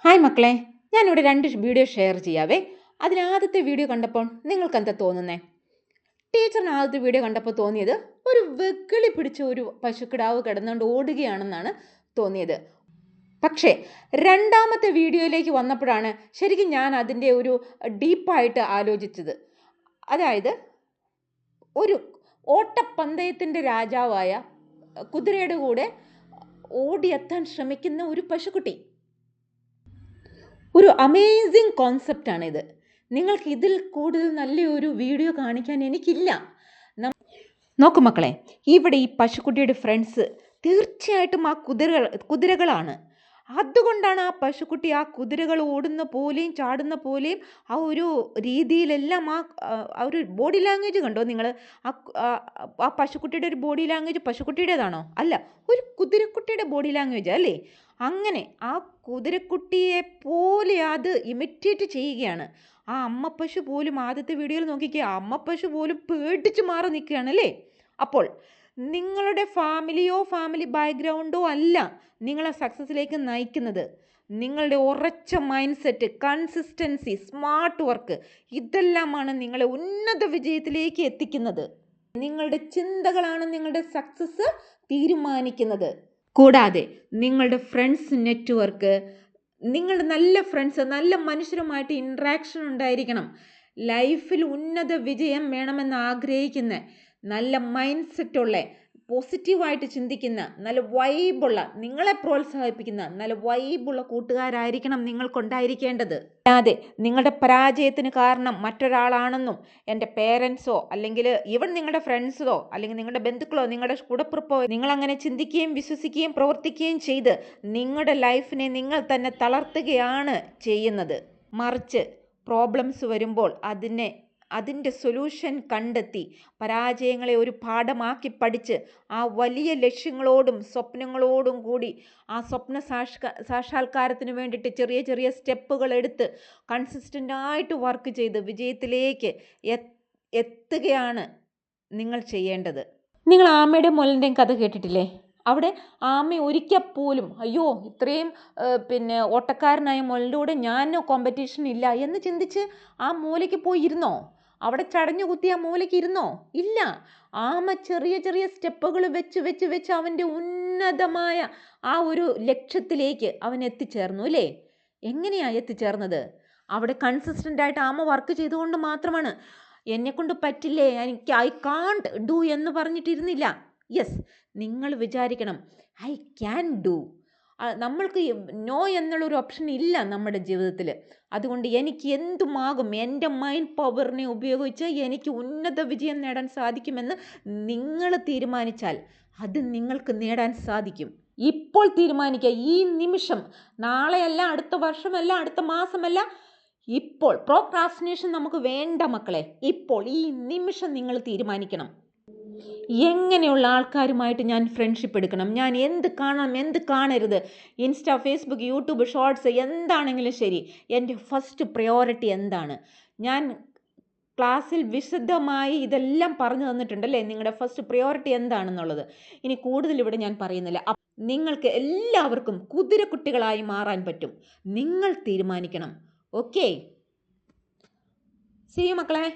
Hi മക്കളെ, ഞാനിവിടെ 2 video share ചെയ്യാവേ. ആദ്യത്തെ വീഡിയോ കണ്ടപ്പോൾ നിങ്ങൾക്ക് എന്താ തോന്നുന്നേ? ടീച്ചറിന് ആദ്യത്തെ വീഡിയോ കണ്ടപ്പോൾ തോന്നിയത് ഒരു വെക്കിളി പിടിച്ച ഒരു പശുക്കിടാവ് കിടന്നുകൊണ്ട് ഓടുകയാണെന്നാണ് തോന്നിയത്. പക്ഷേ രണ്ടാമത്തെ വീഡിയോയിലേക്ക് വന്നപ്പോഴാണ് ശരിക്കും ഞാൻ അതിൻ്റെ ഒരു ഡീപ്പായിട്ട് ആലോചിച്ചത്. അതായത് ഒരു ഓട്ടപ്പന്തയത്തിൻ്റെ രാജാവായ കുതിരയുടെ കൂടെ ഓടിയെത്താൻ ശ്രമിക്കുന്ന ഒരു പശുക്കുട്ടി. ഒരു അമേസിങ് കോൺസെപ്റ്റാണിത്. നിങ്ങൾക്ക് ഇതിൽ കൂടുതൽ നല്ലൊരു വീഡിയോ കാണിക്കാൻ എനിക്കില്ല. നോക്കൂ മക്കളെ, ഇവിടെ ഈ പശുക്കുട്ടിയുടെ ഫ്രണ്ട്സ് തീർച്ചയായിട്ടും ആ കുതിരകളാണ്. അതുകൊണ്ടാണ് ആ പശുക്കുട്ടി ആ കുതിരകൾ ഓടുന്ന പോലെയും ചാടുന്ന പോലെയും ആ ഒരു രീതിയിലെല്ലാം ആ ഒരു ബോഡി ലാംഗ്വേജ് കണ്ടോ നിങ്ങൾ? ആ പശുക്കുട്ടിയുടെ ഒരു ബോഡി ലാംഗ്വേജ് പശുക്കുട്ടിയുടേതാണോ? അല്ല, ഒരു കുതിരക്കുട്ടിയുടെ ബോഡി ലാംഗ്വേജ് അല്ലേ? അങ്ങനെ ആ കുതിരക്കുട്ടിയെ പോലെ അത് ഇമിറ്റേറ്റ് ചെയ്യുകയാണ്. ആ അമ്മ പശു പോലും ആദ്യത്തെ വീഡിയോയിൽ നോക്കിക്കുക, അമ്മ പശു പോലും പേടിച്ച് മാറി നിൽക്കുകയാണ് അല്ലേ? അപ്പോൾ നിങ്ങളുടെ ഫാമിലി ബാക്ക്ഗ്രൗണ്ടോ അല്ല നിങ്ങളെ സക്സസ്സിലേക്ക് നയിക്കുന്നത്. നിങ്ങളുടെ ഉറച്ച mind set, consistency, smart work, ഇതെല്ലാമാണ് നിങ്ങളെ ഉന്നത വിജയത്തിലേക്ക് എത്തിക്കുന്നത്. നിങ്ങളുടെ ചിന്തകളാണ് നിങ്ങളുടെ സക്സസ് തീരുമാനിക്കുന്നത്. കൂടാതെ നിങ്ങളുടെ ഫ്രണ്ട്സ് നെറ്റ്വർക്ക്, നിങ്ങളുടെ നല്ല ഫ്രണ്ട്സ്, നല്ല മനുഷ്യരുമായിട്ട് ഇൻട്രാക്ഷൻ ഉണ്ടായിരിക്കണം. ലൈഫിൽ ഉന്നത വിജയം വേണമെന്ന് ആഗ്രഹിക്കുന്ന, നല്ല മൈൻഡ് സെറ്റുള്ള, പോസിറ്റീവായിട്ട് ചിന്തിക്കുന്ന, നല്ല വൈബുള്ള, നിങ്ങളെ പ്രോത്സാഹിപ്പിക്കുന്ന നല്ല വൈബുള്ള കൂട്ടുകാരായിരിക്കണം നിങ്ങൾക്കുണ്ടായിരിക്കേണ്ടത്. അല്ലാതെ നിങ്ങളുടെ പരാജയത്തിന് കാരണം മറ്റൊരാളാണെന്നും എൻ്റെ പേരൻസോ അല്ലെങ്കിൽ ഈവൻ നിങ്ങളുടെ ഫ്രണ്ട്സോ അല്ലെങ്കിൽ നിങ്ങളുടെ ബന്ധുക്കളോ നിങ്ങളുടെ കൂടപ്പിറപ്പോ നിങ്ങളങ്ങനെ ചിന്തിക്കുകയും വിശ്വസിക്കുകയും പ്രവർത്തിക്കുകയും ചെയ്ത് നിങ്ങളുടെ ലൈഫിനെ നിങ്ങൾ തന്നെ തളർത്തുകയാണ് ചെയ്യുന്നത്. മറിച്ച് പ്രോബ്ലംസ് വരുമ്പോൾ അതിൻ്റെ സൊല്യൂഷൻ കണ്ടെത്തി പരാജയങ്ങളെ ഒരു പാഠമാക്കി പഠിച്ച് ആ വലിയ ലക്ഷ്യങ്ങളോടും സ്വപ്നങ്ങളോടും കൂടി ആ സ്വപ്ന സാക്ഷാത്കാരത്തിന് വേണ്ടിയിട്ട് ചെറിയ ചെറിയ സ്റ്റെപ്പുകൾ എടുത്ത് കൺസിസ്റ്റൻ്റായിട്ട് വർക്ക് ചെയ്ത് വിജയത്തിലേക്ക് എത്തുകയാണ് നിങ്ങൾ ചെയ്യേണ്ടത്. നിങ്ങൾ ആമയുടെയും മുയലിൻ്റെയും കഥ കേട്ടിട്ടില്ലേ? അവിടെ ആമ ഒരിക്കൽ പോലും അയ്യോ ഇത്രയും ഓട്ടക്കാരനായ മുയലിൻ്റെ കൂടെ ഞാൻ കോമ്പറ്റീഷൻ ഇല്ല എന്ന് ചിന്തിച്ച് ആ മൂലയ്ക്ക് പോയി ഇരുന്നോ? അവിടെ ചടഞ്ഞു കുത്തി ആ മൂലയ്ക്ക് ഇരുന്നോ? ഇല്ല. ആമ ചെറിയ ചെറിയ സ്റ്റെപ്പുകൾ വെച്ച് അവൻ്റെ ഉന്നതമായ ആ ഒരു ലക്ഷ്യത്തിലേക്ക് അവൻ എത്തിച്ചേർന്നു അല്ലേ? എങ്ങനെയാണ് എത്തിച്ചേർന്നത്? അവിടെ കൺസിസ്റ്റൻ്റായിട്ട് ആമ വർക്ക് ചെയ്തുകൊണ്ട് മാത്രമാണ്. എന്നെക്കൊണ്ട് പറ്റില്ലേ, ഐ കാണ്ട് ഡു എന്ന് പറഞ്ഞിട്ടിരുന്നില്ല. യെസ്, നിങ്ങൾ വിചാരിക്കണം ഐ ക്യാൻ ഡു. നമ്മൾക്ക് നോ എന്നുള്ളൊരു ഓപ്ഷൻ ഇല്ല നമ്മുടെ ജീവിതത്തിൽ. അതുകൊണ്ട് എനിക്ക് എന്തുമാകും, എൻ്റെ മൈൻഡ് പവറിനെ ഉപയോഗിച്ച് എനിക്ക് ഉന്നത വിജയം നേടാൻ സാധിക്കുമെന്ന് നിങ്ങൾ തീരുമാനിച്ചാൽ അത് നിങ്ങൾക്ക് നേടാൻ സാധിക്കും. ഇപ്പോൾ തീരുമാനിക്കുക, ഈ നിമിഷം. നാളെയല്ല, അടുത്ത വർഷമല്ല, അടുത്ത മാസമല്ല, ഇപ്പോൾ. പ്രോക്രാസ്റ്റിനേഷൻ നമുക്ക് വേണ്ട മക്കളെ. ഇപ്പോൾ ഈ നിമിഷം നിങ്ങൾ തീരുമാനിക്കണം, എങ്ങനെയുള്ള ആൾക്കാരുമായിട്ട് ഞാൻ ഫ്രണ്ട്ഷിപ്പ് എടുക്കണം, ഞാൻ എന്ത് കാണണം, എന്ത് കാണരുത്. ഇൻസ്റ്റാ, ഫേസ്ബുക്ക്, യൂട്യൂബ് ഷോർട്സ് എന്താണെങ്കിലും ശരി, എൻ്റെ ഫസ്റ്റ് പ്രയോറിറ്റി എന്താണ്? ഞാൻ ക്ലാസ്സിൽ വിശദമായി ഇതെല്ലാം പറഞ്ഞു തന്നിട്ടുണ്ടല്ലേ, നിങ്ങളുടെ ഫസ്റ്റ് പ്രയോറിറ്റി എന്താണെന്നുള്ളത്. ഇനി കൂടുതൽ ഇവിടെ ഞാൻ പറയുന്നില്ല. നിങ്ങൾക്ക് എല്ലാവർക്കും കുതിരക്കുട്ടികളായി മാറാൻ പറ്റും. നിങ്ങൾ തീരുമാനിക്കണം. ഓക്കെ, സീ യു മക്കളെ.